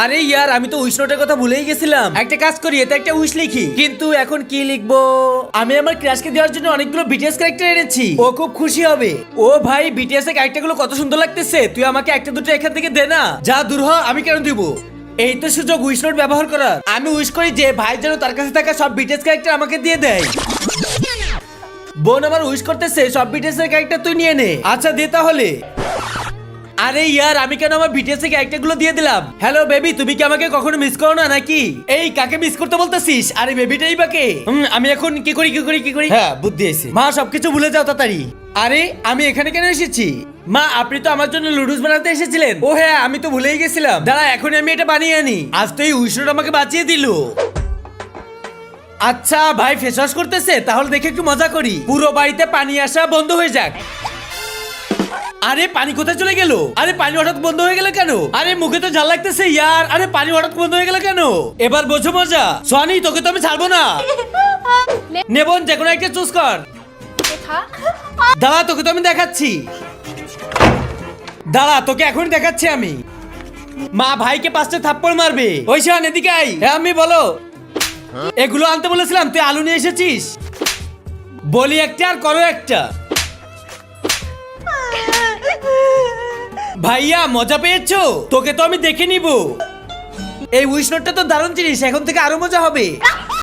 আরে ইয়ার আমি তো উইশ নোটের কথা ভুলেই গেছিলাম। একটা কাজ করি, এতে একটা উইশ লিখি, কিন্তু এখন কি লিখবো? আমি আমার ক্রাশকে দেওয়ার জন্য অনেকগুলো বিটিএস ক্যারেক্টার এনেছি, ও খুব খুশি হবে। ও ভাই, বিটিএস এর ক্যারেক্টারগুলো কত সুন্দর লাগতেছে, তুই আমাকে একটা দুটো এখান থেকে দে না। যা দূর হ, আমি কেন দিব? এই তো সুযোগ উইশ নোট ব্যবহার করার। আমি উইশ করি যে ভাই যেন তার কাছে থাকা সব বিটিএস ক্যারেক্টার আমাকে দিয়ে দেয়। বোন আমার উইশ করতেছে, সব বিটিএস এর ক্যারেক্টার তুই নিয়ে নে। আচ্ছা দে তাহলে। আরে ইয়ার আমি কেন আমার বিটিএস এর ক্যারেক্টার গুলো দিয়ে দিলাম? হ্যালো বেবি, তুমি কি আমাকে কখনো মিস করো না নাকি? এই কাকে মিস করতে বলতেছিস? আরে বেবিটাই বাকে। আমি এখন কি করি? হ্যাঁ বুদ্ধি এসে। মা সবকিছু ভুলে যাও তাড়াতাড়ি। আরে আমি এখানে কেন এসেছি? মা আপনি তো আমার জন্য লুডুস বানাতে এসেছিলেন। ও হ্যাঁ, আমি তো ভুলেই গেছিলাম। দাঁড়া, এখনই আমি এটা বানিয়ে আনি। আজ তো এই উইশটা আমাকে বাঁচিয়ে দিল। আচ্ছা ভাই ফেস ওয়াশ করতেছে, তাহলে দেখে একটু মজা করি। পুরো বাড়িতে পানি আসা বন্ধ হয়ে যাক। আরে পানি কোথায় চলে গেল? আরে পানি হঠাৎ বন্ধ হয়ে গেল কেন? আরে মুখে তো ঝাল লাগতেছে ইয়ার। আরে পানি হঠাৎ বন্ধ হয়ে গেল কেন? এবার বোঝো মজা। সনি তোকে তো আমি ছাড়বো না। নেবন যে কোনো একটা চুজ কর। দাঁড়া তোকে তো আমি দেখাচ্ছি। দাঁড়া তোকে এখন দেখাচ্ছি আমি। মা ভাইকে 5টা থাপ্পড় মারবে। ওই শান এদিকে আই। হ্যাঁ আমি বলো। এগুলো আনতে বলেছিলাম, তুই আলু নিয়ে এসেছিস। বলি একটা আর করো একটা। ভাইয়া মজা পেয়েছো? তোকে তো আমি দেখে নিব। এই উইশ নোটটা তো দারুণ জিনিস, এখন থেকে আরো মজা হবে।